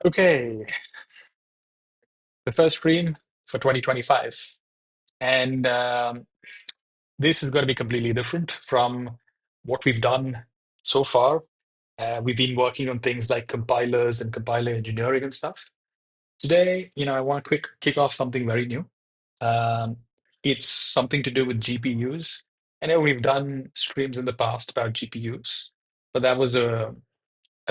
Okay, the first stream for 2025. And this is going to be completely different from what we've done so far. We've been working on things like compilers and compiler engineering and stuff. Today, I want to quick kick off something very new. Um, it's something to do with GPUs. I know we've done streams in the past about GPUs, but that was a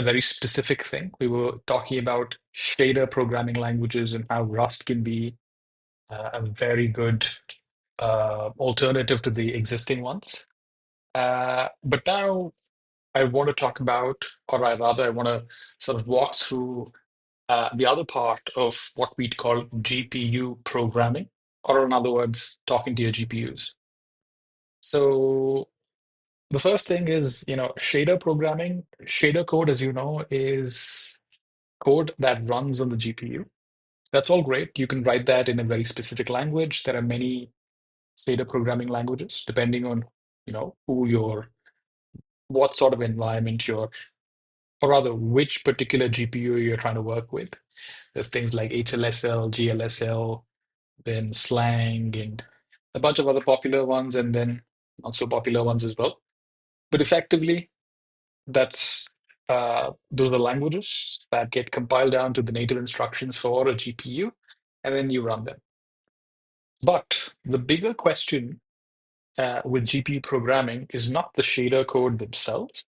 very specific thing. We were talking about shader programming languages and how Rust can be a very good alternative to the existing ones. But now I want to talk about, or rather, I want to sort of walk through the other part of what we'd call GPU programming, or in other words, talking to your GPUs. So the first thing is, shader programming. Shader code, as you know, is code that runs on the GPU. That's all great. You can write that in a very specific language. There are many shader programming languages, depending on, who your, what sort of environment you're, or rather, which particular GPU you're trying to work with. There's things like HLSL, GLSL, then Slang, and a bunch of other popular ones, and then not so popular ones as well. But effectively, that's those are languages that get compiled down to the native instructions for a GPU, and then you run them. But the bigger question with GPU programming is not the shader code themselves.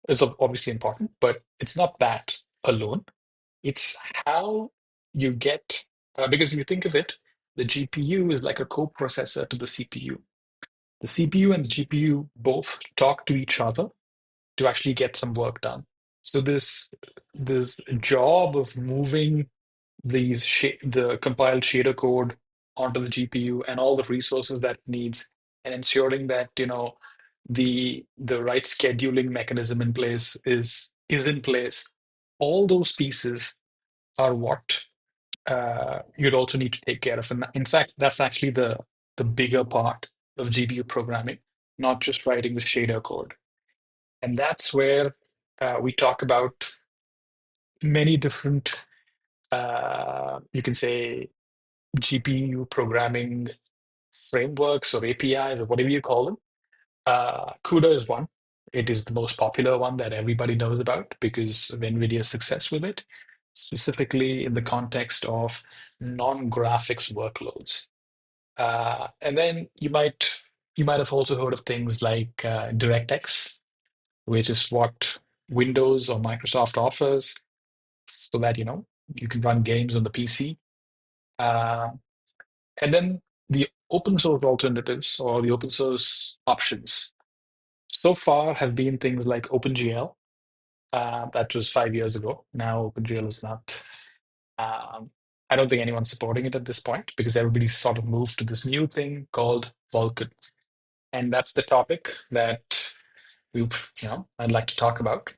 It's obviously important, but it's not that alone. It's how you get, because if you think of it, the GPU is like a co-processor to the CPU. The CPU and the GPU both talk to each other to actually get some work done. So this job of moving the compiled shader code onto the GPU and all the resources that it needs, and ensuring that the right scheduling mechanism in place is in place. All those pieces are what you'd also need to take care of. And in fact, that's actually the bigger part of GPU programming, not just writing the shader code. And that's where we talk about many different, you can say, GPU programming frameworks or APIs or whatever you call them. CUDA is one. It is the most popular one that everybody knows about because of NVIDIA's success with it, specifically in the context of non-graphics workloads. And then you might have also heard of things like DirectX, which is what Windows or Microsoft offers, so that you can run games on the PC. Uh, and then the open source alternatives or the open source options so far have been things like OpenGL. That was 5 years ago. Now OpenGL is not. Um, I don't think anyone's supporting it at this point because everybody's sort of moved to this new thing called Vulkan, and that's the topic that I'd like to talk about.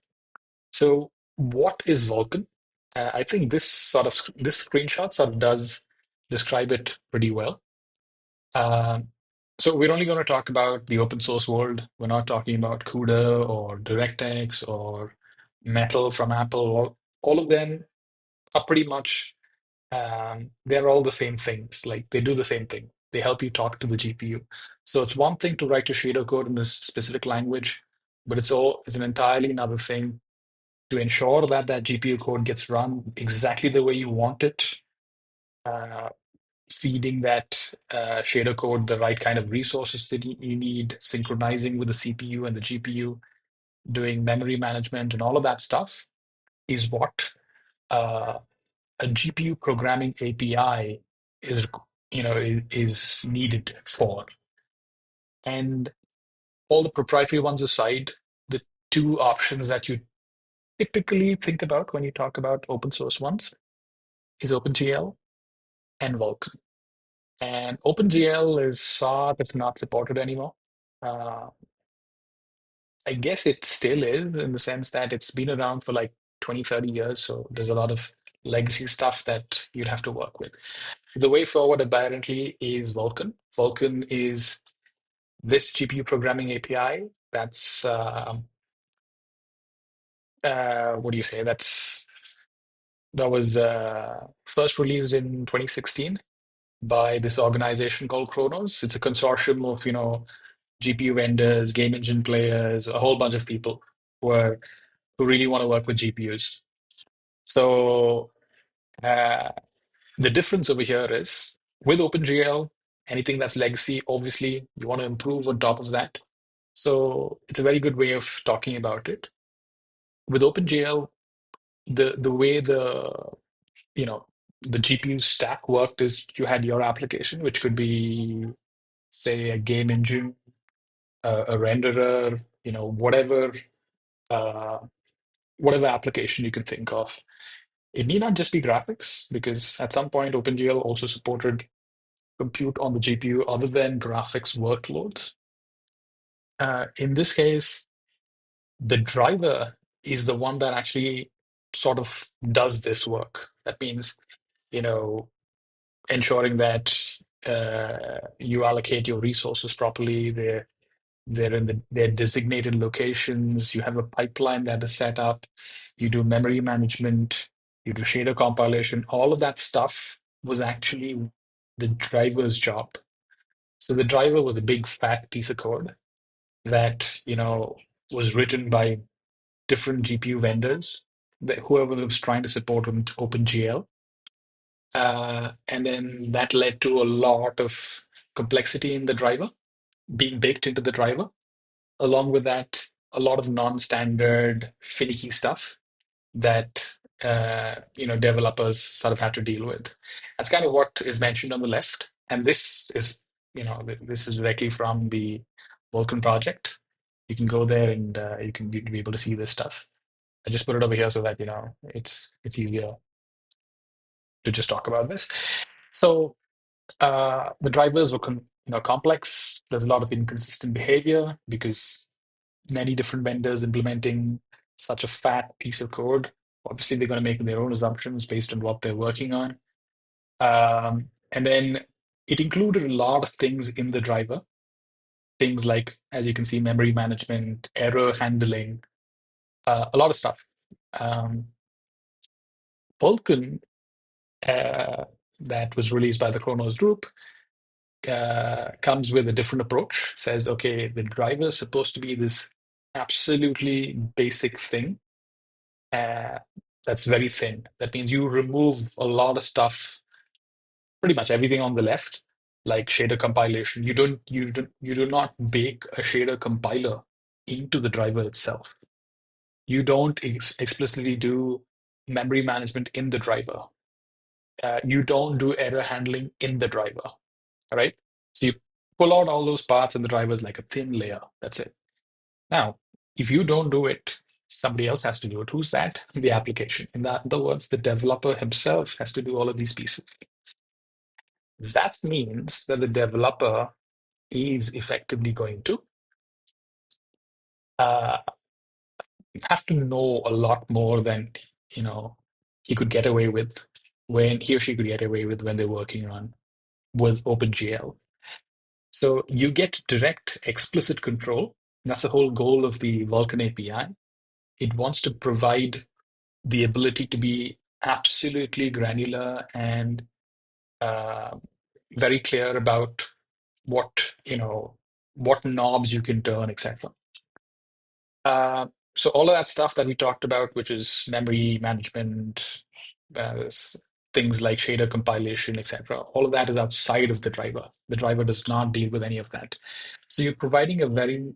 So, what is Vulkan? I think this screenshot sort of does describe it pretty well. Um, so we're only going to talk about the open source world. We're not talking about CUDA or DirectX or Metal from Apple. All of them are pretty much they're all the same things. Like they do the same thing. They help you talk to the GPU. So it's one thing to write your shader code in this specific language, but it's an entirely another thing to ensure that that GPU code gets run exactly the way you want it, uh, feeding that shader code the right kind of resources that you need, synchronizing with the CPU and the GPU, doing memory management and all of that stuff is what uh, a GPU programming API is, is needed for. And all the proprietary ones aside, the two options that you typically think about when you talk about open source ones is OpenGL and Vulkan. And OpenGL is sort of not supported anymore. Uh, I guess it still is in the sense that it's been around for like 20, 30 years. So there's a lot of legacy stuff that you'd have to work with. The way forward apparently is Vulkan. Vulkan is this GPU programming API that's, what do you say? That's that was first released in 2016 by this organization called Kronos. It's a consortium of, GPU vendors, game engine players, a whole bunch of people who are who really want to work with GPUs. So uh, the difference over here is with OpenGL, anything that's legacy, obviously you want to improve on top of that. So it's a very good way of talking about it. With OpenGL, the way you know the GPU stack worked is you had your application, which could be, say, a game engine, a renderer, uh, whatever application you can think of. It need not just be graphics, because at some point OpenGL also supported compute on the GPU other than graphics workloads. In this case, the driver is the one that actually sort of does this work. That means, you know, ensuring that you allocate your resources properly. They're in their designated locations. You have a pipeline that is set up. You do memory management. You do shader compilation. All of that stuff was actually the driver's job. So the driver was a big fat piece of code that, was written by different GPU vendors, that whoever was trying to support OpenGL. And then that led to a lot of complexity in the driver being baked into the driver. Along with that, a lot of non-standard finicky stuff that developers sort of had to deal with. That's kind of what is mentioned on the left, and this is directly from the Vulkan project. You can go there and you can be able to see this stuff. I just put it over here so that it's easier to just talk about this. So the drivers were complex. There's a lot of inconsistent behavior because many different vendors implementing such a fat piece of code. Obviously, they're going to make their own assumptions based on what they're working on. And then it included a lot of things in the driver, things like, as you can see, memory management, error handling, a lot of stuff. Um, Vulkan, uh, that was released by the Kronos group, comes with a different approach. Says, okay, the driver is supposed to be this absolutely basic thing uh, that's very thin. That means you remove a lot of stuff, pretty much everything on the left, like shader compilation. You do not bake a shader compiler into the driver itself. You don't explicitly do memory management in the driver. You don't do error handling in the driver. All right. So you pull out all those parts and the driver is like a thin layer. That's it. Now, if you don't do it, somebody else has to do it. Who's that? The application. In other words, the developer himself has to do all of these pieces. That means that the developer is effectively going to uh, have to know a lot more than he could get away with when he or she could get away with when they're working on with OpenGL. So you get direct, explicit control. That's the whole goal of the Vulkan API. It wants to provide the ability to be absolutely granular and uh, very clear about what knobs you can turn, etc. So all of that stuff that we talked about, which is memory management, things like shader compilation, etc., all of that is outside of the driver. The driver does not deal with any of that. So you're providing a very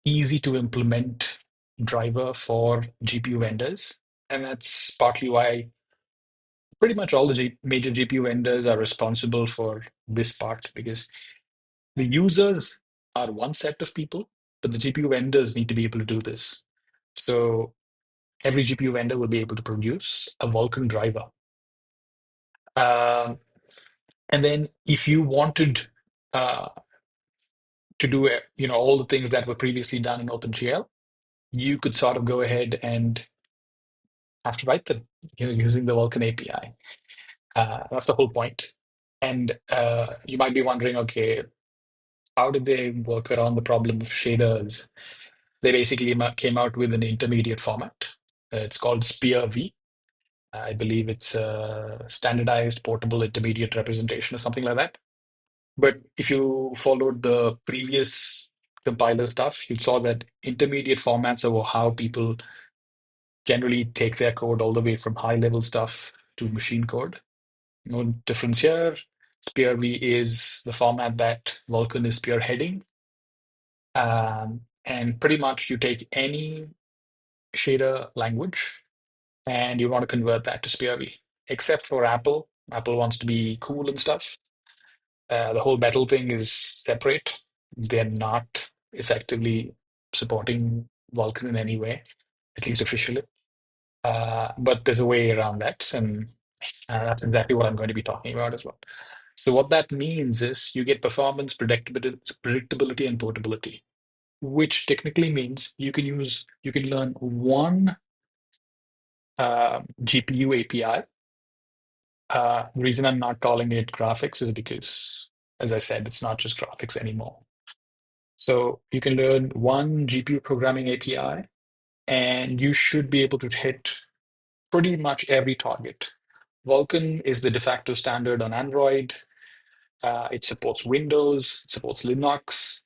easy to implement driver for GPU vendors. And that's partly why pretty much all the major GPU vendors are responsible for this part, because the users are one set of people, but the GPU vendors need to be able to do this. So every GPU vendor will be able to produce a Vulkan driver. And then if you wanted uh, to do all the things that were previously done in OpenGL, you could sort of go ahead and have to write them using the Vulkan API. That's the whole point. And you might be wondering, okay, how did they work around the problem of shaders? They basically came out with an intermediate format. It's called Spear V. I believe it's a standardized portable intermediate representation or something like that. But if you followed the previous compiler stuff, you saw that intermediate formats are how people generally take their code all the way from high level stuff to machine code. No difference here. SpearV is the format that Vulkan is spearheading. And pretty much you take any shader language and you want to convert that to SpearV, except for Apple. Apple wants to be cool and stuff. The whole metal thing is separate. They're not effectively supporting Vulkan in any way, at least officially. But there's a way around that, and that's exactly what I'm going to be talking about as well. So what that means is you get performance, predictability, and portability, which technically means you can learn one GPU API. The reason I'm not calling it graphics is because, as I said, it's not just graphics anymore. So you can learn one GPU programming API, and you should be able to hit pretty much every target. Vulkan is the de facto standard on Android. It supports Windows, it supports Linux,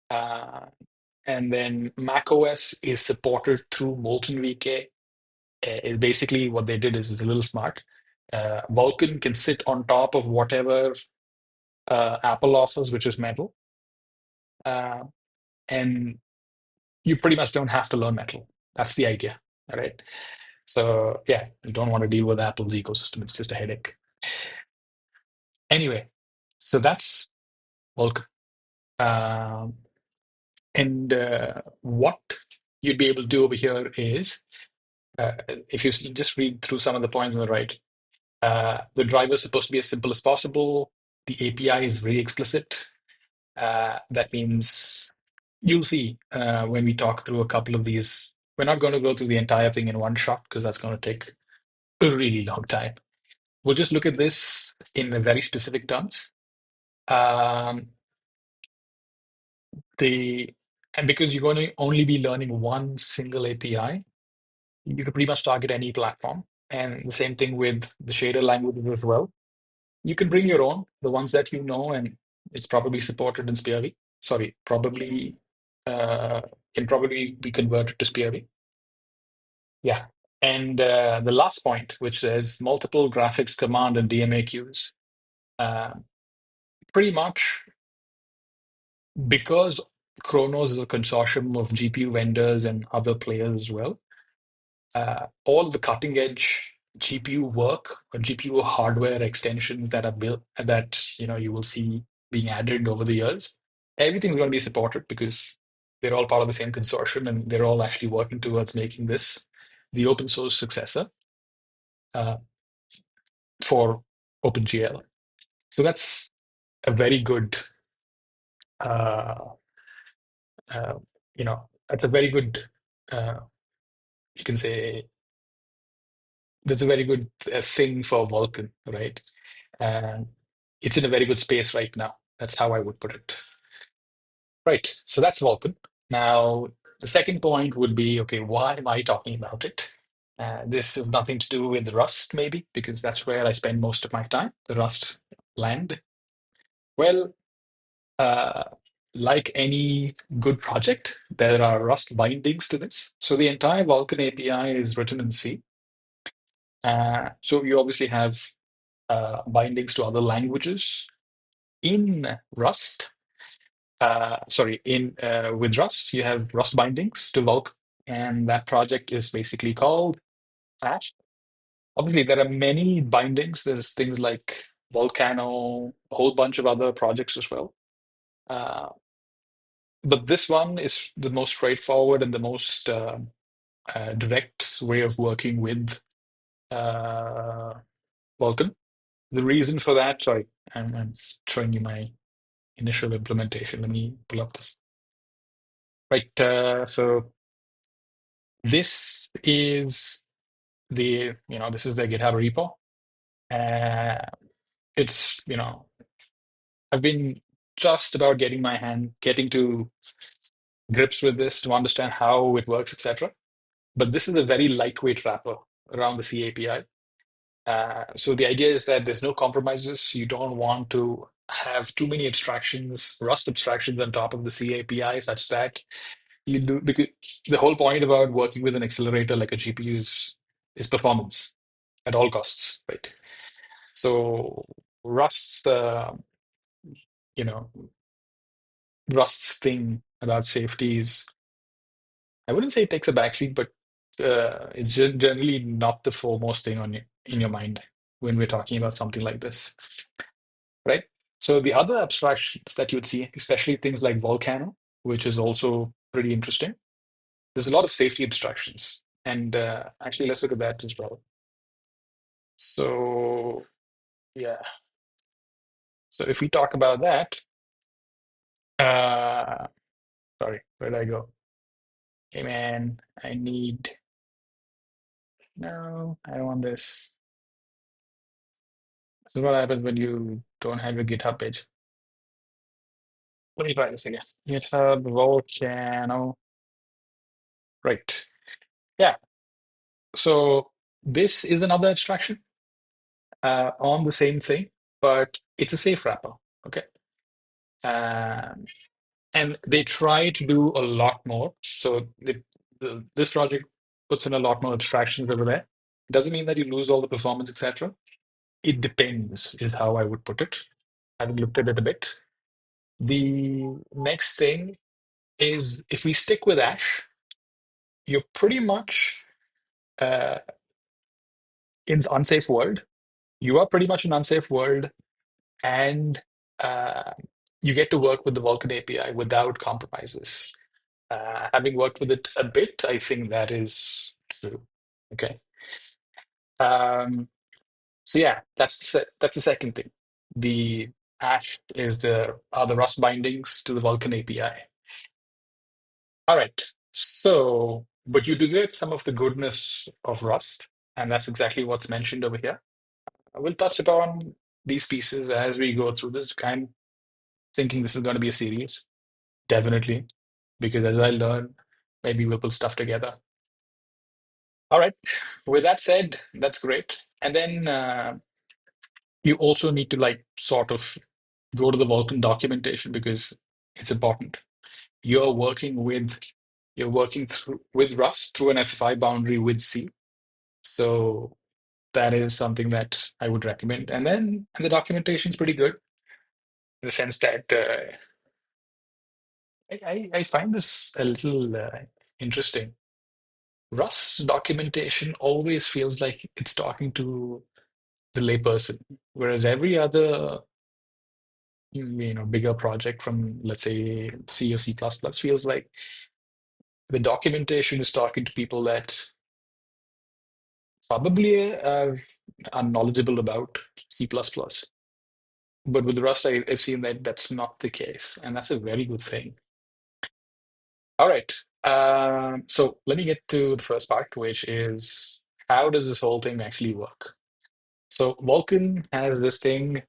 uh, and then Mac OS is supported through Molten VK. Basically, what they did is a little smart. Vulkan can sit on top of whatever Apple offers, which is Metal, uh, and you pretty much don't have to learn Metal. That's the idea, all right? So yeah, you don't want to deal with Apple's ecosystem. It's just a headache. Anyway, so that's Vulkan. Um, and what you'd be able to do over here is, if you just read through some of the points on the right, the driver is supposed to be as simple as possible. The API is very explicit. That means you'll see when we talk through a couple of these. We're not going to go through the entire thing in one shot because that's going to take a really long time. We'll just look at this in a very specific terms. Um, the and because you're going to only be learning one single API, you can pretty much target any platform. And the same thing with the shader languages as well. You can bring your own, the ones that you know, and it's probably supported in SpearV. Sorry, probably uh, can probably be converted to SpearV. Yeah. And the last point, which says multiple graphics command and DMA queues, uh, pretty much because Chronos is a consortium of GPU vendors and other players as well. All the cutting edge GPU work or GPU hardware extensions that are built that you will see being added over the years, everything's going to be supported because they're all part of the same consortium and they're all actually working towards making this the open source successor uh, for OpenGL. So that's a very good, uh, uh, that's a very good, uh, you can say, that's a very good thing for Vulkan, right? And it's in a very good space right now. That's how I would put it. Right. So that's Vulkan. Now, the second point would be, okay, why am I talking about it? This has nothing to do with Rust, maybe, because that's where I spend most of my time, the Rust land. Well, uh, like any good project, there are Rust bindings to this. So the entire Vulkan API is written in C. So you obviously have bindings to other languages in Rust. Sorry, in with Rust, you have Rust bindings to Vulkan, and that project is basically called Ash. Obviously, there are many bindings. There's things like Volcano, a whole bunch of other projects as well. Uh, but this one is the most straightforward and the most direct way of working with uh, Vulkan. The reason for that, sorry, I'm showing you my initial implementation. Let me pull up this. Right. So this is this is the GitHub repo. Uh, it's, I've been just about getting to grips with this to understand how it works, etc. But this is a very lightweight wrapper around the C API. So the idea is that there's no compromises. You don't want to have too many abstractions, Rust abstractions on top of the C API, such that you do, because the whole point about working with an accelerator like a GPU is performance at all costs, right? So Rust's you know Rust's thing about safety is, I wouldn't say it takes a backseat, but it's generally not the foremost thing on in your mind when we're talking about something like this, right? So the other abstractions that you'd see, especially things like Volcano, which is also pretty interesting. There's a lot of safety abstractions, and actually, let's look at that as well. So yeah, so if we talk about that, uh, sorry, where did I go? Hey man, I need, no, I don't want this. This is what happens when you don't have your GitHub page. Let me try this again. GitHub Volcano. Right. Yeah. So this is another abstraction on the same thing, but it's a safe wrapper. Okay. Um, and they try to do a lot more. So this project puts in a lot more abstractions over there. Doesn't mean that you lose all the performance, etc. It depends, is how I would put it. I've looked at it a bit. The next thing is, if we stick with Ash, you're pretty much uh, in unsafe world. You are pretty much an unsafe world, and uh, you get to work with the Vulkan API without compromises. Having worked with it a bit, I think that is true. Okay. Um, so yeah, that's the second thing. The Ash is the are the Rust bindings to the Vulkan API. All right. So, but you do get some of the goodness of Rust, and that's exactly what's mentioned over here. I will touch upon these pieces as we go through this. I'm thinking this is going to be a series, definitely, because as I learn, maybe we'll put stuff together. All right. With that said, that's great. And then you also need to like sort of go to the Vulkan documentation because it's important. You're working with you're working through with Rust through an FFI boundary with C. So that is something that I would recommend. And the documentation is pretty good in the sense that I find this a little interesting. Rust's documentation always feels like it's talking to the layperson, whereas every other bigger project from, let's say, C or C++ feels like the documentation is talking to people that probably are knowledgeable about C++. But with Rust, I've seen that that's not the case, and that's a very good thing. All right. So let me get to the first part, which is how does this whole thing actually work? So Vulkan has this thing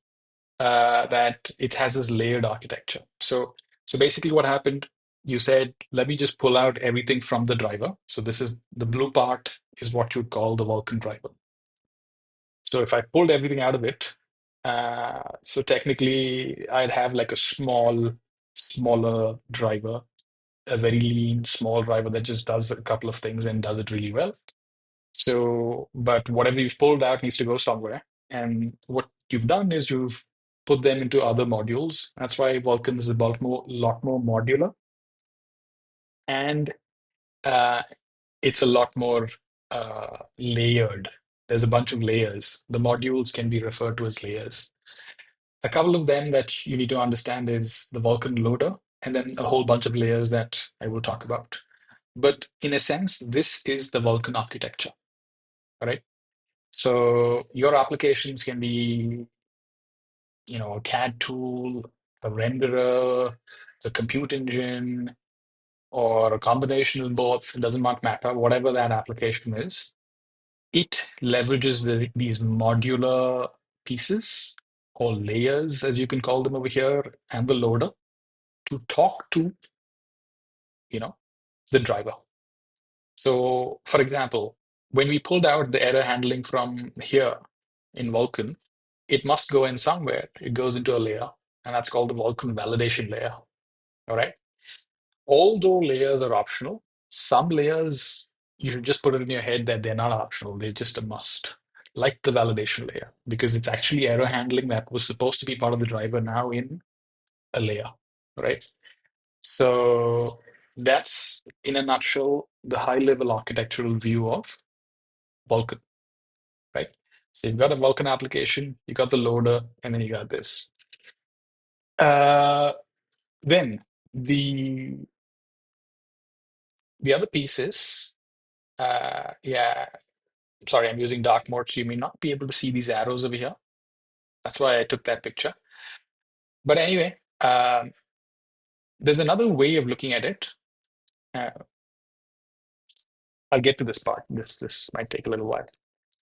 that it has this layered architecture. So basically, what happened? You said, let me just pull out everything from the driver. So this is the blue part is what you would call the Vulkan driver. So if I pulled everything out of it, so technically I'd have like a smaller driver, a very lean, small driver that just does a couple of things and does it really well. So, but whatever you've pulled out needs to go somewhere. And what you've done is you've put them into other modules. That's why Vulkan is a lot more modular. And uh, it's a lot more layered. There's a bunch of layers. The modules can be referred to as layers. A couple of them that you need to understand is the Vulkan loader, and then a whole bunch of layers that I will talk about. But in a sense, this is the Vulkan architecture, right? So your applications can be, a CAD tool, a renderer, a compute engine, or a combination of both. It doesn't matter, whatever that application is. It leverages these modular pieces or layers, as you can call them over here, and the loader to talk to, the driver. So, for example, when we pulled out the error handling from here, in Vulkan, it must go in somewhere. It goes into a layer, and that's called the Vulkan validation layer. All right. Although layers are optional, some layers you should just put it in your head that they're not optional, they're just a must, like the validation layer, because it's actually error handling that was supposed to be part of the driver now in a layer, right? So that's, in a nutshell, the high-level architectural view of Vulkan, right? So you've got a Vulkan application, you got the loader, and then you got this. Uh, then the the other piece is, yeah, sorry, I'm using dark mode, so you may not be able to see these arrows over here. That's why I took that picture. But anyway, there's another way of looking at it. Uh, I'll get to this part. This might take a little while.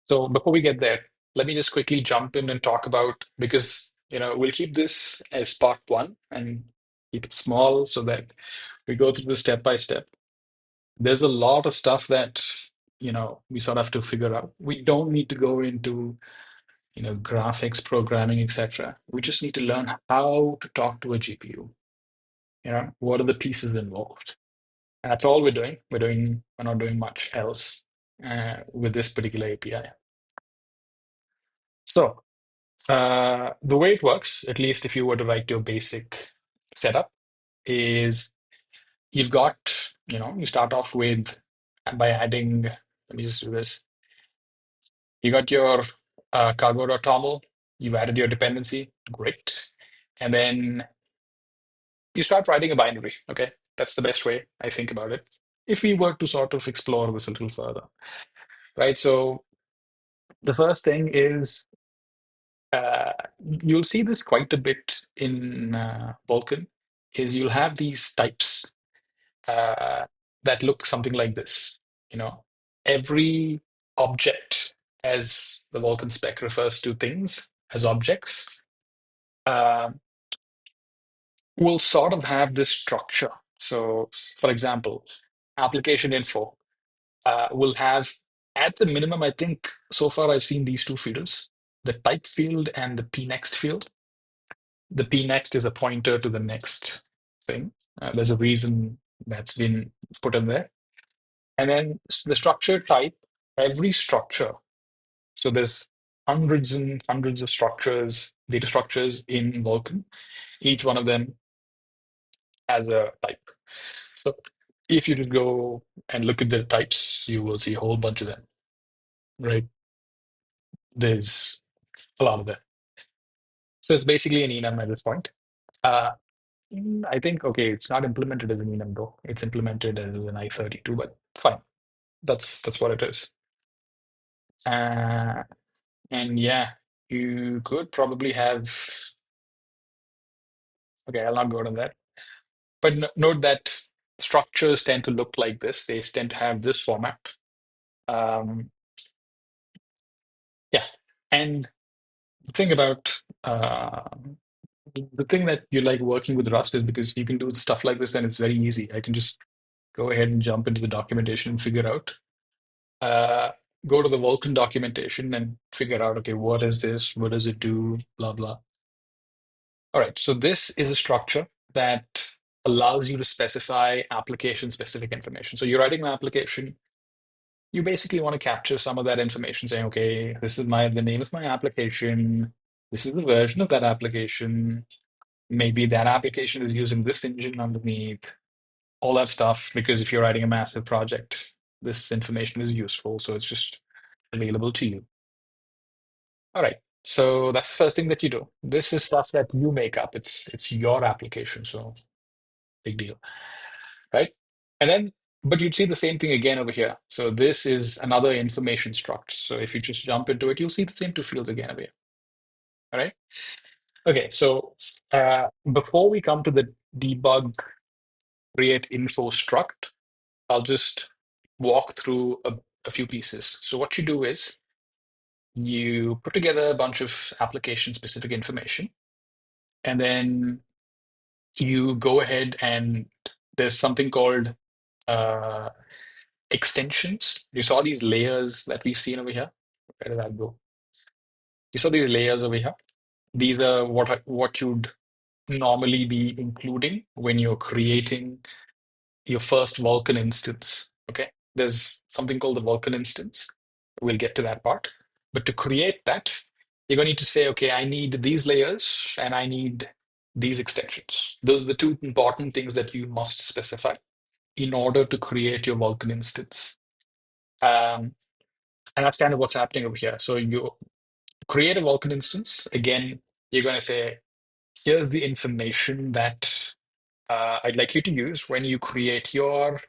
So before we get there, let me just quickly jump in and talk about, because we'll keep this as part one and keep it small so that we go through the step by step. There's a lot of stuff that we sort of have to figure out. We don't need to go into graphics, programming, etc. We just need to learn how to talk to a GPU. What are the pieces involved? That's all we're doing. We're not doing much else with this particular API. So the way it works, at least if you were to write your basic setup, is you've got, you start off with by adding, let me just do this. You got your cargo.toml, you've added your dependency, great. And then you start writing a binary, okay? That's the best way I think about it. If we were to sort of explore this a little further, right? So the first thing is uh, you'll see this quite a bit in Vulkan, is you'll have these types uh, that look something like this. Every object, as the Vulkan spec refers to things as objects, uh, will sort of have this structure. So, for example, application info will have, at the minimum, I think so far I've seen these two fields, the type field and the pnext field. The pnext is a pointer to the next thing. There's a reason that's been put in there. And then the structure type, every structure. So there's hundreds and hundreds of structures, data structures in Vulkan. Each one of them has a type. So if you just go and look at the types, you will see a whole bunch of them, right? There's a lot of them. So it's basically an enum at this point. Uh, I think, okay, it's not implemented as an enum though. It's implemented as an I32, but fine. That's what it is. Uh, and yeah, you could probably have, okay, I'll not go on that. But note that structures tend to look like this. They tend to have this format. Um, yeah. And the thing about the thing that you like working with Rust is because you can do stuff like this and it's very easy. I can just go ahead and jump into the documentation and figure out. Go to the Vulkan documentation and figure out, okay, what is this? What does it do? Blah, blah. All right, so this is a structure that allows you to specify application-specific information. So you're writing an application, you basically want to capture some of that information, saying, okay, this is the name of my application, this is the version of that application, maybe that application is using this engine underneath, all that stuff, because if you're writing a massive project, this information is useful, so it's just available to you. All right. So that's the first thing that you do. This is stuff that you make up. It's your application, so big deal, right? And then, but you'd see the same thing again over here. So this is another information struct. So if you just jump into it, you'll see the same two fields again over here. All right. Okay. So before we come to the debug create info struct, I'll just walk through a few pieces. So what you do is you put together a bunch of application specific information, and then you go ahead and there's something called uh, extensions. You saw these layers that we've seen over here. Where did that go? You saw these layers over here. These are what you'd normally be including when you're creating your first Vulkan instance. Okay, there's something called the Vulkan instance. We'll get to that part. But to create that, you're going to need to say, okay, I need these layers and I need these extensions. Those are the two important things that you must specify in order to create your Vulkan instance. Um, and that's kind of what's happening over here. So you create a Vulkan instance. Again, you're going to say, here's the information that I'd like you to use when you create your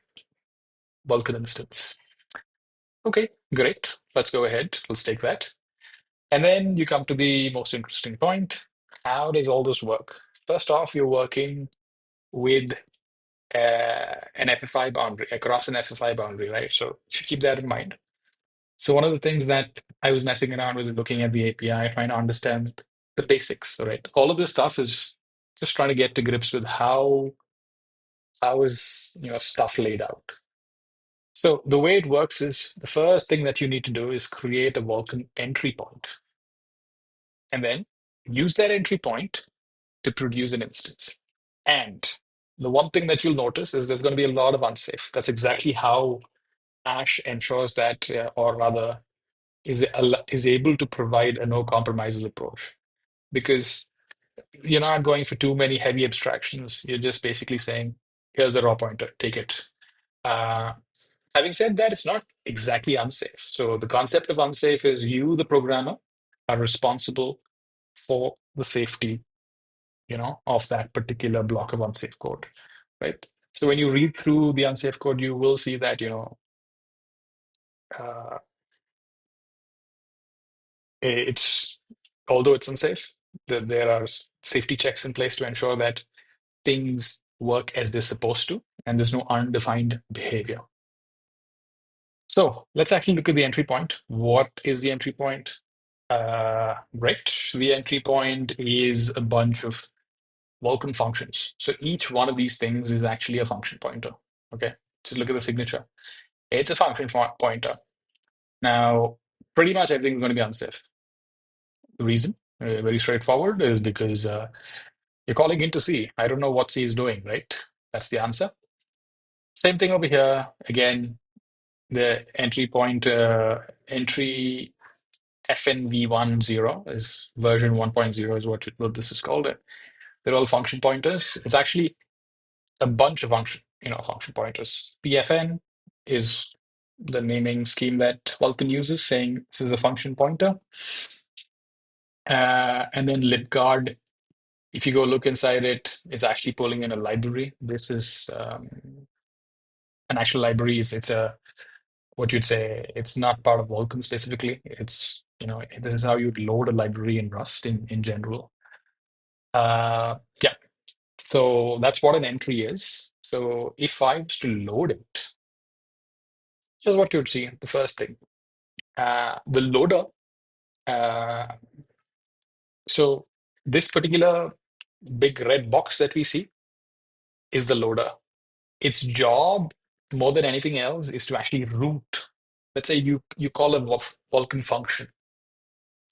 Vulkan instance. Okay, great. Let's go ahead. Let's take that. And then you come to the most interesting point. How does all this work? First off, you're working with an FFI boundary, across an FFI boundary, right? So you should keep that in mind. So one of the things that I was messing around was looking at the API, trying to understand the basics, right? All of this stuff is just trying to get to grips with how is stuff laid out. So the way it works is the first thing that you need to do is create a Vulkan entry point, and then use that entry point to produce an instance. And the one thing that you'll notice is there's going to be a lot of unsafe. That's exactly how Ash ensures that, or rather, is able to provide a no compromises approach, because you're not going for too many heavy abstractions. You're just basically saying, here's a raw pointer, take it. Uh, Having said that, it's not exactly unsafe. So the concept of unsafe is you, the programmer, are responsible for the safety, of that particular block of unsafe code, right? So when you read through the unsafe code, you will see that, uh, it's although it's unsafe, there are safety checks in place to ensure that things work as they're supposed to, and there's no undefined behavior. So let's actually look at the entry point. What is the entry point? Right. The entry point is a bunch of Vulkan functions. So each one of these things is actually a function pointer. Okay. Just look at the signature. It's a function pointer. Now, pretty much everything is going to be unsafe. The reason, very straightforward, is because you're calling into C. I don't know what C is doing, right? That's the answer. Same thing over here. Again, the entry point, entry FNV10 is version 1.0 is what this is called. They're all function pointers. It's actually a bunch of function pointers. PFN is the naming scheme that Vulkan uses, saying this is a function pointer. And then libguard, if you go look inside it, it's actually pulling in a library. This is an actual library. It's a what you'd say. It's not part of Vulkan specifically. It's this is how you'd load a library in Rust in general. Yeah. So that's what an entry is. So if I was to load it, here's what you'd see. The first thing, the loader. Uh, so this particular big red box that we see is the loader. Its job, more than anything else, is to actually route. Let's say you call a Vulkan function.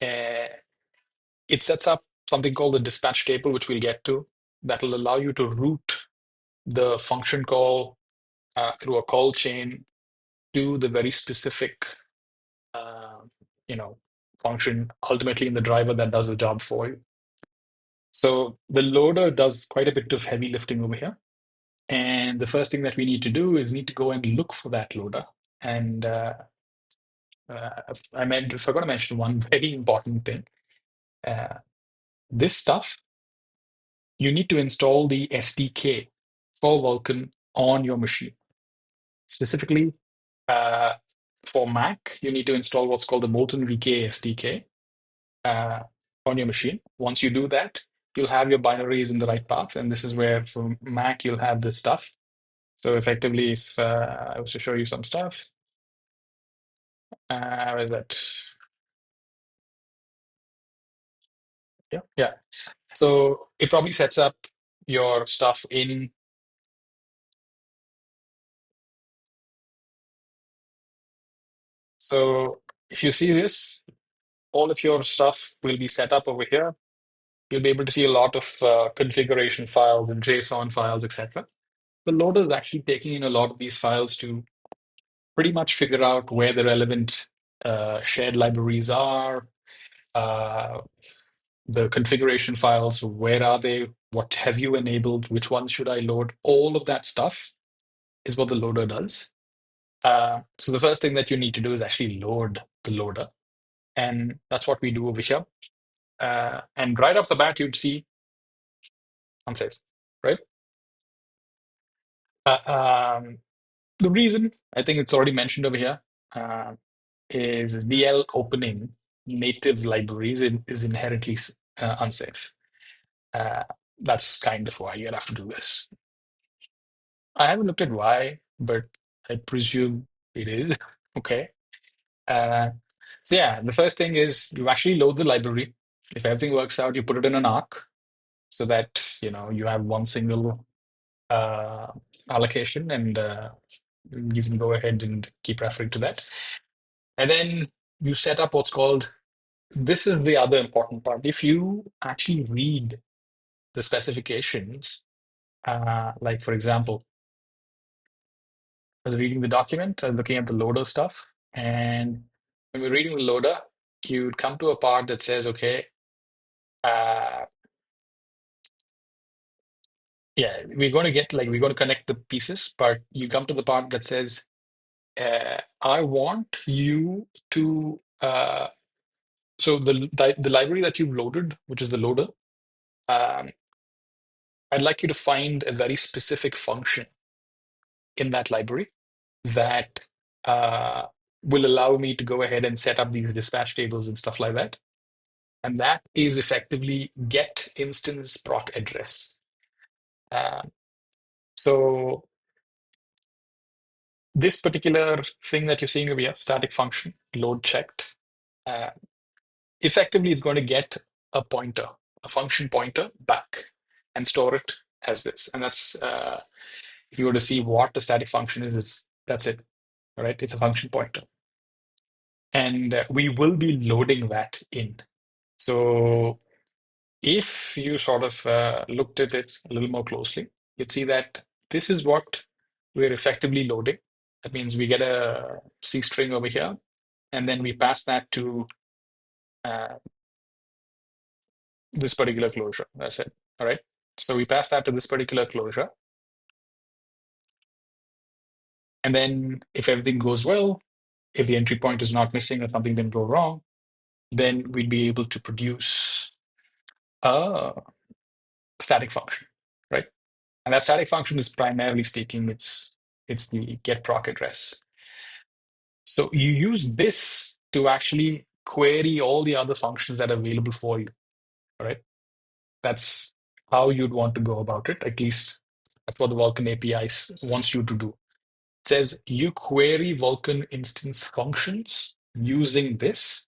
Uh, it sets up something called the dispatch table, which we'll get to, that will allow you to route the function call through a call chain to the very specific, uh, you know, function ultimately in the driver that does the job for you. So the loader does quite a bit of heavy lifting over here. And the first thing that we need to do is need to go and look for that loader. And forgot to mention one very important thing. Uh, this stuff, you need to install the SDK for Vulkan on your machine. Specifically, uh, for Mac, you need to install what's called the Molten VK SDK on your machine. Once you do that, you'll have your binaries in the right path. And this is where for Mac, you'll have this stuff. So effectively, if I was to show you some stuff, where is that? Yeah, yeah. So it probably sets up your stuff in. So if you see this, all of your stuff will be set up over here. You'll be able to see a lot of configuration files and JSON files, etc. The loader is actually taking in a lot of these files to pretty much figure out where the relevant shared libraries are, uh, the configuration files, where are they, what have you enabled, which ones should I load, all of that stuff is what the loader does. So the first thing that you need to do is actually load the loader. And that's what we do over here. And right off the bat, you'd see unsafe, right? Um, the reason, I think it's already mentioned over here, uh, is DL opening native libraries is inherently unsafe. Uh, that's kind of why you'll have to do this. I haven't looked at why, but I presume it is. Okay. Uh, so yeah, the first thing is you actually load the library. If everything works out, you put it in an arc so that you have one single uh, allocation, and you can go ahead and keep referring to that. And then you set up what's called, this is the other important part. If you actually read the specifications, like for example, I was reading the document, looking at the loader stuff, and when we're reading the loader, you'd come to a part that says, okay, uh, yeah, we're going to connect the pieces, but you come to the part that says, I want you to, so the library that you've loaded, which is the loader, um, I'd like you to find a very specific function in that library that uh, will allow me to go ahead and set up these dispatch tables and stuff like that. And that is effectively get instance proc address. Um, so this particular thing that you're seeing over here, static function, load checked, uh, effectively it's going to get a pointer, a function pointer back and store it as this. And that's, if you were to see what the static function is, that's it, all right? It's a function pointer. And we will be loading that in. So if you sort of looked at it a little more closely, you'd see that this is what we're effectively loading. That means we get a C string over here, and then we pass that to uh, this particular closure. That's it. All right. So we pass that to this particular closure. And then if everything goes well, if the entry point is not missing or something didn't go wrong, then we'd be able to produce a static function, right? And that static function is primarily stating it's the get proc address. So you use this to actually query all the other functions that are available for you, all right? That's how you'd want to go about it. At least that's what the Vulkan API wants you to do. It says you query Vulkan instance functions using this.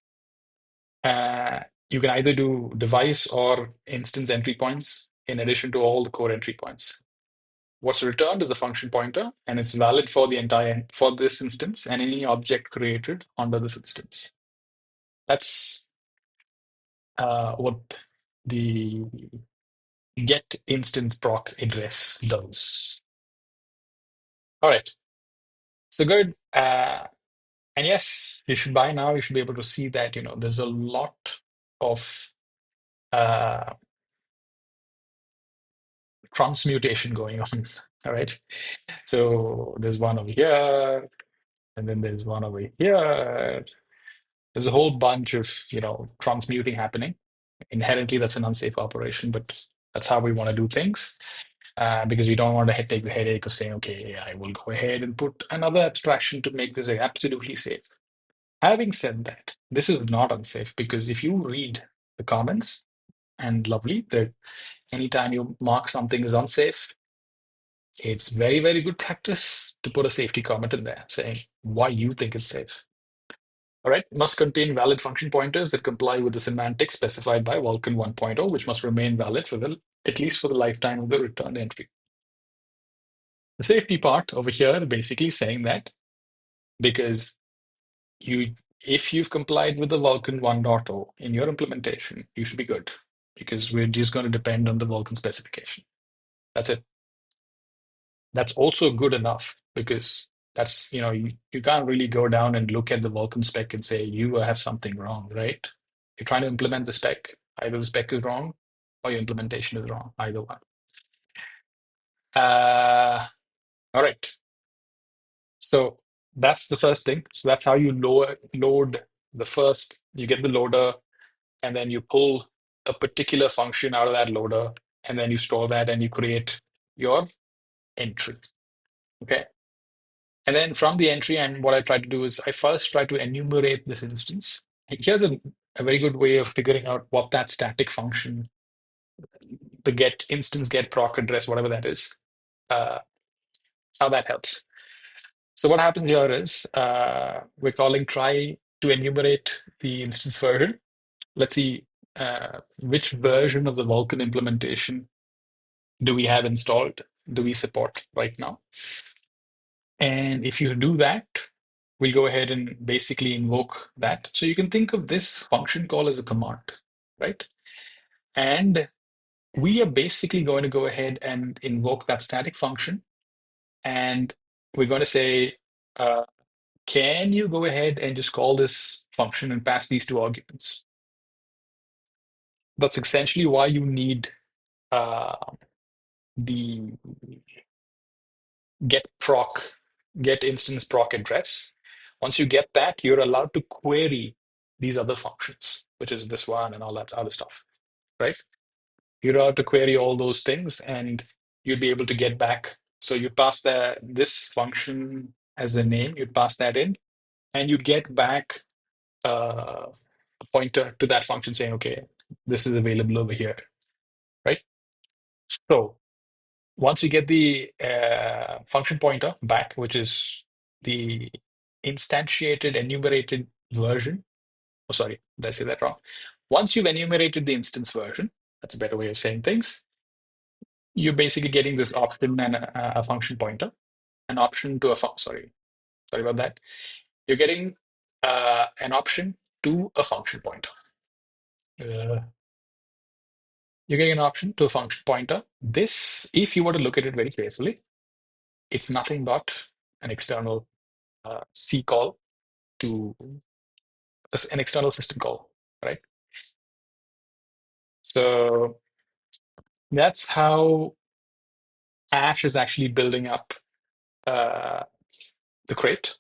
You can either do device or instance entry points in addition to all the core entry points. What's returned is the function pointer, and it's valid for this instance and any object created under this instance. That's what the get instance proc address does. All right, so good. And yes, you should by now you should be able to see that there's a lot of uh, transmutation going on. All right, so there's one over here, and then there's one over here. There's a whole bunch of transmuting happening. Inherently, that's an unsafe operation, but that's how we want to do things. Because we don't want to take the headache of saying, okay, I will go ahead and put another abstraction to make this absolutely safe. Having said that, this is not unsafe because if you read the comments, and lovely, anytime you mark something as unsafe, it's very, very good practice to put a safety comment in there saying why you think it's safe. All right, must contain valid function pointers that comply with the semantics specified by Vulkan 1.0, which must remain valid at least for the lifetime of the returned entry. The safety part over here basically saying that because you if you've complied with the Vulkan 1.0 in your implementation, you should be good because we're just going to depend on the Vulkan specification. That's it. That's also good enough because that's, you can't really go down and look at the Vulkan spec and say, you have something wrong, right? You're trying to implement the spec. Either the spec is wrong or your implementation is wrong, either one. All right. So that's the first thing. So that's how you load the first, you get the loader, and then you pull a particular function out of that loader, and then you store that and you create your entry. Okay. And then from the entry, and what I try to do is I first try to enumerate this instance. And here's a very good way of figuring out what that static function, the get instance, get proc address, whatever that is, uh, how that helps. So what happens here is we're calling try to enumerate the instance version. Let's see which version of the Vulkan implementation do we have installed, do we support right now. And if you do that, we'll go ahead and basically invoke that. So you can think of this function call as a command, right? And we are basically going to go ahead and invoke that static function. And we're going to say, can you go ahead and just call this function and pass these two arguments? That's essentially why you need uh, the get instance proc address. Once you get that, you're allowed to query these other functions, which is this one and all that other stuff, right? You're allowed to query all those things and you'd be able to get back. So you pass this function as a name, you'd pass that in, and you'd get back a pointer to that function saying, okay, this is available over here, right? So once you get the function pointer back, which is the instantiated enumerated version. Oh, sorry, did I say that wrong? Once you've enumerated the instance version, that's a better way of saying things, you're basically getting this option and a function pointer, an option to a sorry about that. You're getting an option to a function pointer. You're getting an option to a function pointer. This, if you were to look at it very carefully, it's nothing but an external C call to an external system call, right? So that's how Ash is actually building up uh, the crate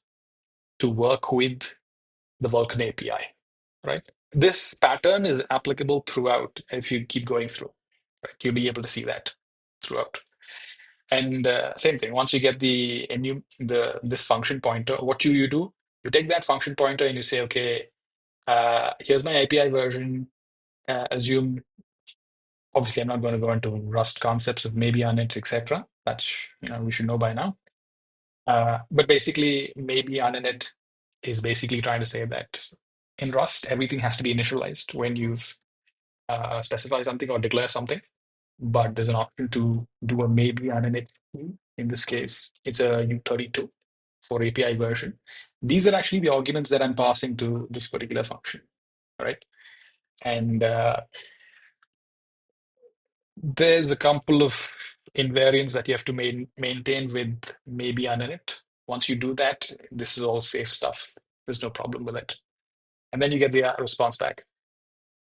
to work with the Vulkan API, right? This pattern is applicable throughout. If you keep going through, right, you'll be able to see that throughout. And same thing. Once you get this function pointer, what do? You take that function pointer and you say, okay, here's my API version. Assume, obviously, I'm not going to go into Rust concepts of maybe on it, etc. That's we should know by now. But basically, maybe on it is basically trying to say that in Rust, everything has to be initialized when you've specified something or declare something. But there's an option to do a maybe on init. In this case, it's a U32 for API version. These are actually the arguments that I'm passing to this particular function, all right? And there's a couple of invariants that you have to maintain with maybe on init. Once you do that, this is all safe stuff. There's no problem with it. And then you get the response back.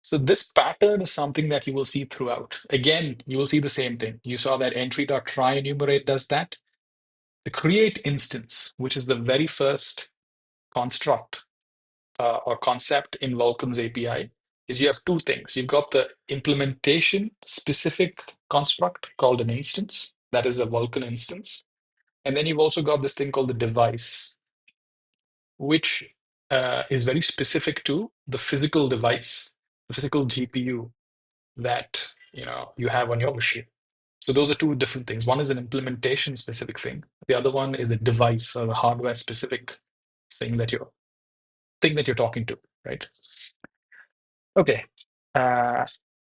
So this pattern is something that you will see throughout. Again, you will see the same thing. You saw that entry.try enumerate does that. The create instance, which is the very first construct or concept in Vulkan's API, is you have two things. You've got the implementation specific construct called an instance. That is a Vulkan instance. And then you've also got this thing called the device, which is very specific to the physical device, the physical GPU that you have on your machine. So those are two different things. One is an implementation specific thing. The other one is a device or a hardware specific thing that you're talking to, right? Okay. Uh,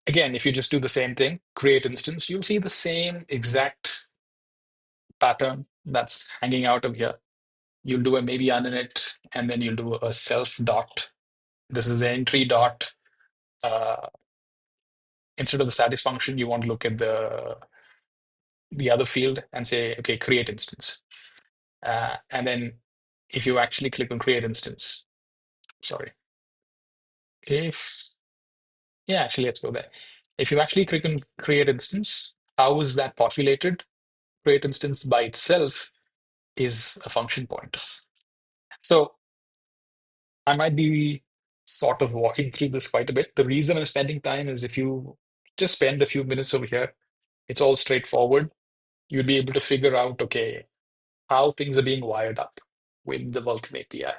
Again, if you just do the same thing, create instance, you'll see the same exact pattern that's hanging out of here. you'll do a maybe uninit, and then you'll do a self dot. This is the entry dot. Uh, Instead of the status function, you want to look at the other field and say, okay, create instance. And then if you actually click on create instance, sorry, if, yeah, actually, let's go there. If you actually click on create instance, how is that populated? Create instance by itself is a function pointer. So I might be sort of walking through this quite a bit. The reason I'm spending time is if you just spend a few minutes over here, it's all straightforward. You'll be able to figure out, okay, how things are being wired up with the Vulkan API.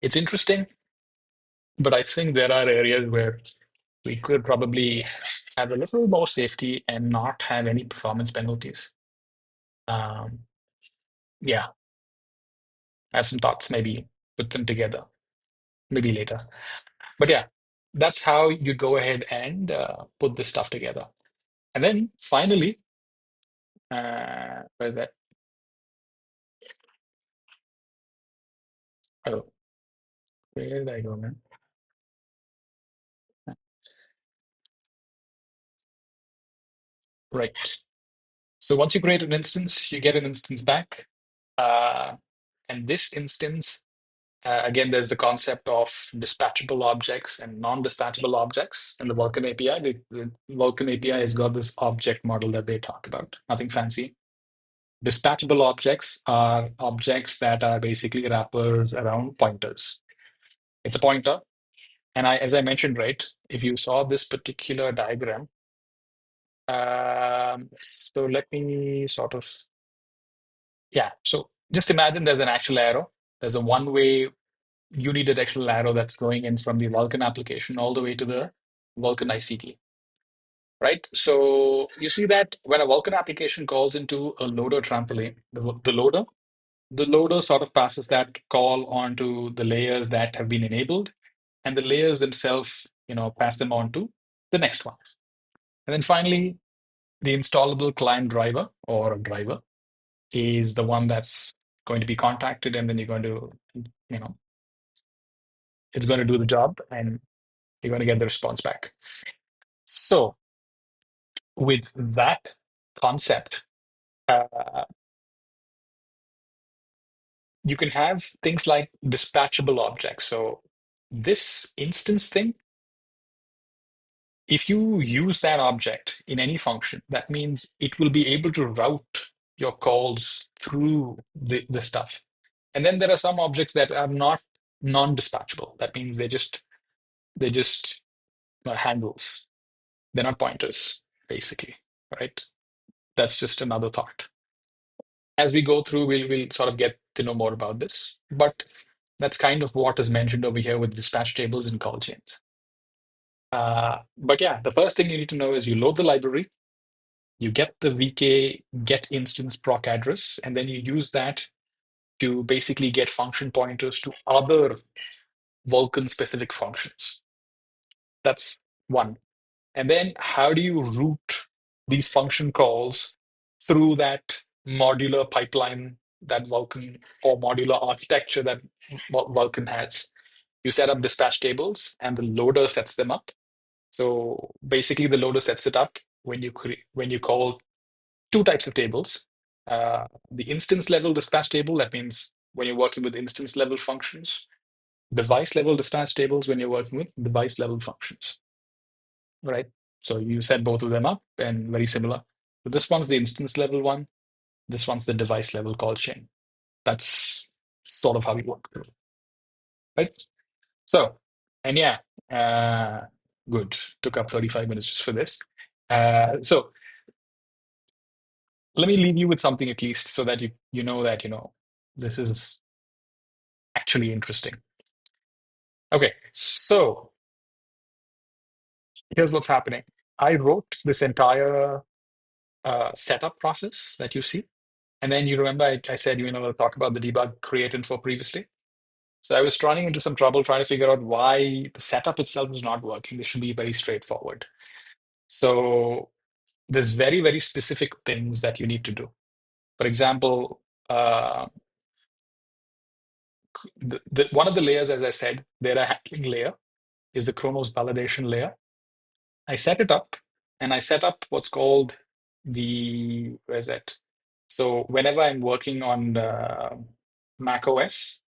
It's interesting, but I think there are areas where we could probably have a little more safety and not have any performance penalties. Um, yeah, I have some thoughts, maybe put them together, maybe later. But yeah, that's how you go ahead and put this stuff together. And then finally, where's that? Oh, where did I go, man? Right. So once you create an instance, you get an instance back. Uh, and this instance, again, there's the concept of dispatchable objects and non-dispatchable objects in the Vulkan API. The Vulkan API has got this object model that they talk about, nothing fancy. Dispatchable objects are objects that are basically wrappers around pointers. It's a pointer. And as I mentioned, right, if you saw this particular diagram, so let me sort of, yeah. So just imagine there's an actual arrow. There's a one-way unidirectional arrow that's going in from the Vulkan application all the way to the Vulkan ICT, right? So you see that when a Vulkan application calls into a loader trampoline, the loader sort of passes that call onto the layers that have been enabled, and the layers themselves, pass them on to the next one. And then finally, the installable client driver or driver is the one that's going to be contacted, and then you're going to, you know, it's going to do the job, and you're going to get the response back. So with that concept, you can have things like dispatchable objects. So this instance thing, if you use that object in any function, that means it will be able to route your calls through the stuff. And then there are some objects that are not non-dispatchable. That means they just handles. They're not pointers, basically, right? That's just another thought. As we go through, we'll sort of get to know more about this. But that's kind of what is mentioned over here with dispatch tables and call chains. But yeah, the first thing you need to know is you load the library, you get the VK get instance proc address, and then you use that to basically get function pointers to other Vulkan specific functions. That's one. And then how do you route these function calls through that modular pipeline that Vulkan or modular architecture that Vulkan has? You set up dispatch tables and the loader sets them up. So basically the loader sets it up when you call two types of tables. The instance level dispatch table, that means when you're working with instance level functions. Device level dispatch tables when you're working with device level functions, right? So you set both of them up and very similar. But this one's the instance level one. This one's the device level call chain. That's sort of how we work through, right? So, and yeah, good. Took up 35 minutes just for this. So let me leave you with something at least so that you know that, this is actually interesting. Okay, so here's what's happening. I wrote this entire setup process that you see. And then you remember I said, we'll talk about the debug create info previously. So I was running into some trouble trying to figure out why the setup itself is not working. This should be very straightforward. So there's very, very specific things that you need to do. For example, one of the layers, as I said, there a handling layer is the Chronos validation layer. I set it up, and I set up what's called where's that? So whenever I'm working on Mac OS,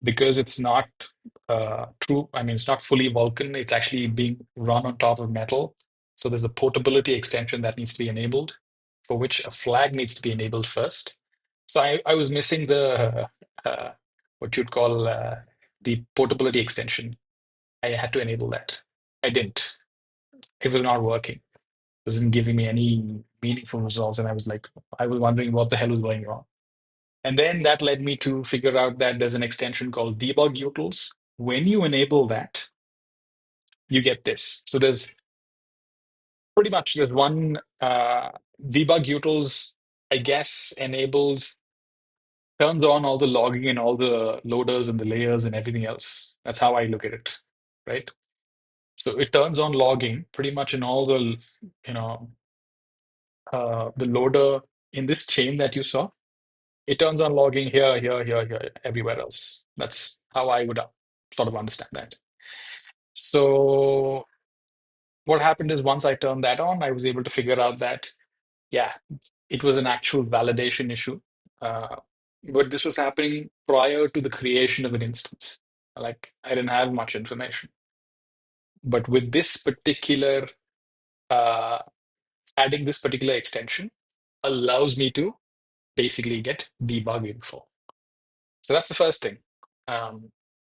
because it's not true, I mean, it's not fully Vulkan, it's actually being run on top of Metal. So there's a portability extension that needs to be enabled, for which a flag needs to be enabled first. So I was missing what you'd call the portability extension. I had to enable that. I didn't. It was not working. It wasn't giving me any meaningful results. And I was wondering what the hell was going wrong. And then that led me to figure out that there's an extension called debug utils. When you enable that, you get this. So there's one debug utils, I guess, turns on all the logging and all the loaders and the layers and everything else. That's how I look at it, right? So it turns on logging pretty much in all you know, the loader in this chain that you saw. It turns on logging here, here, here, here, everywhere else. That's how I would sort of understand that. So what happened is once I turned that on, I was able to figure out that, yeah, it was an actual validation issue. Uh, but this was happening prior to the creation of an instance. Like I didn't have much information. But with this particular, uh, adding this particular extension allows me to basically get debug info. So that's the first thing.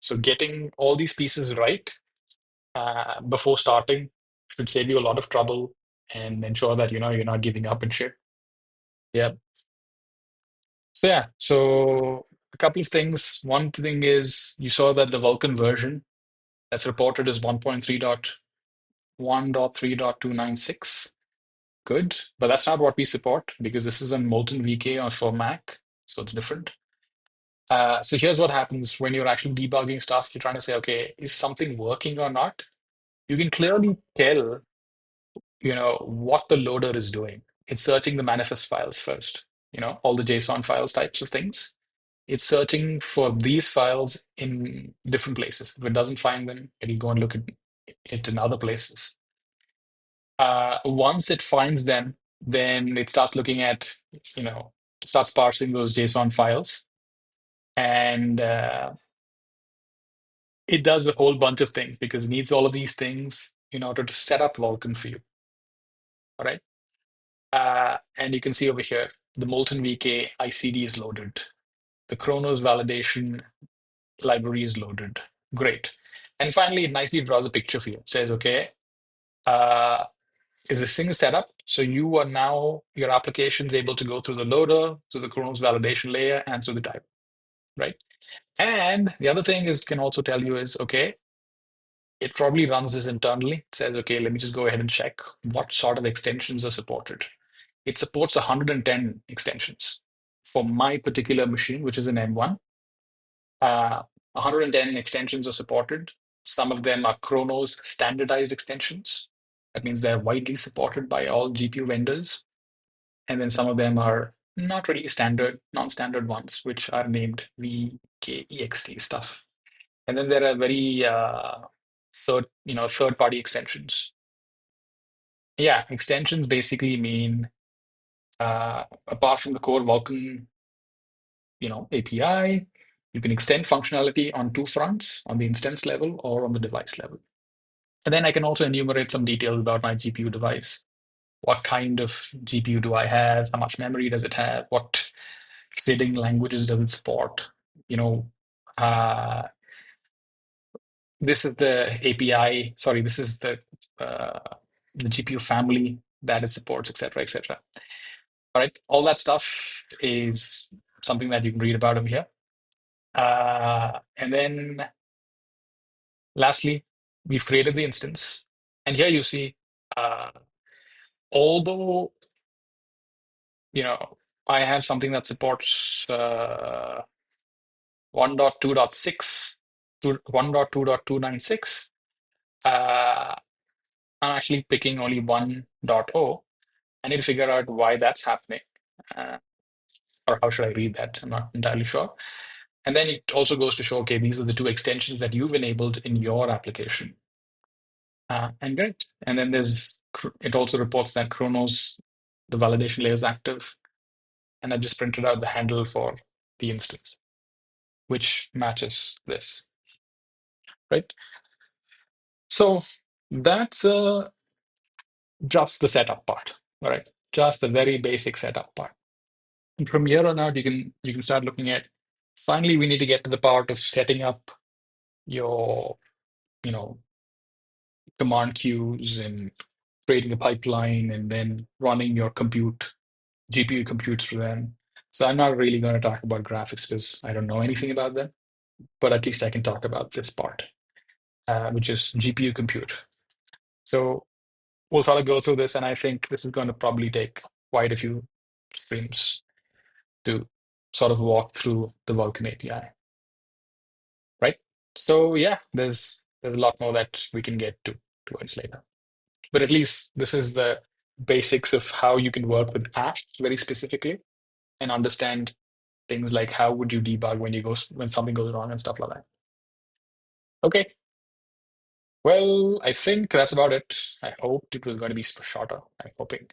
So getting all these pieces right before starting should save you a lot of trouble and ensure that you're not giving up and shit. Yeah. So yeah. So a couple of things. One thing is you saw that the Vulkan version that's reported is 1.3.1.3.296. Good, but that's not what we support because this is on Molten VK or for Mac, so it's different. So here's what happens when you're actually debugging stuff. You're trying to say, okay, is something working or not? You can clearly tell, what the loader is doing. It's searching the manifest files first, all the JSON files types of things. It's searching for these files in different places. If it doesn't find them, it'll go and look at it in other places. Once it finds them, then it starts looking at, starts parsing those JSON files. And it does a whole bunch of things because it needs all of these things in order to set up Vulkan for you. All right. And you can see over here, the Molten VK ICD is loaded. The Chronos validation library is loaded. Great. And finally, it nicely draws a picture for you. It says, okay, is this thing set up? So you are now, your application is able to go through the loader, through the Chronos validation layer, and through the type, right? And the other thing is can also tell you is, okay, it probably runs this internally. It says, okay, let me just go ahead and check what sort of extensions are supported. It supports 110 extensions. For my particular machine, which is an M1, 110 extensions are supported. Some of them are Chronos standardized extensions. That means they're widely supported by all GPU vendors. And then some of them are not really standard, non-standard ones, which are named VKEXT stuff. And then there are very third-party extensions. Yeah, extensions basically mean apart from the core Vulkan, API, you can extend functionality on two fronts, on the instance level or on the device level. And then I can also enumerate some details about my GPU device. What kind of GPU do I have? How much memory does it have? What shading languages does it support? Uh, this is the API. Sorry, this is the GPU family that it supports, et cetera, et cetera. All right, all that stuff is something that you can read about over here. And then lastly, we've created the instance. And here you see, although, I have something that supports 1.2.6 to 1.2.296, I'm actually picking only 1.0. I need to figure out why that's happening. Or how should I read that? I'm not entirely sure. And then it also goes to show, okay, these are the two extensions that you've enabled in your application. And great. And then it also reports that Chronos, the validation layer is active. And I just printed out the handle for the instance, which matches this, right? So that's just the setup part, all right? Just the very basic setup part. And from here on out, you can start looking at, finally, we need to get to the part of setting up your, you know, command queues and creating a pipeline and then running your GPU computes for them. So I'm not really going to talk about graphics because I don't know anything about them, but at least I can talk about this part, which is GPU compute. So we'll sort of go through this, and I think this is going to probably take quite a few streams to sort of walk through the Vulkan API, right? So yeah, there's a lot more that we can get to towards later. But at least this is the basics of how you can work with Ash very specifically and understand things like how would you debug when something goes wrong and stuff like that. Okay, well, I think that's about it. I hoped it was going to be shorter. I'm hoping.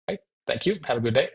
Right. Thank you. Have a good day.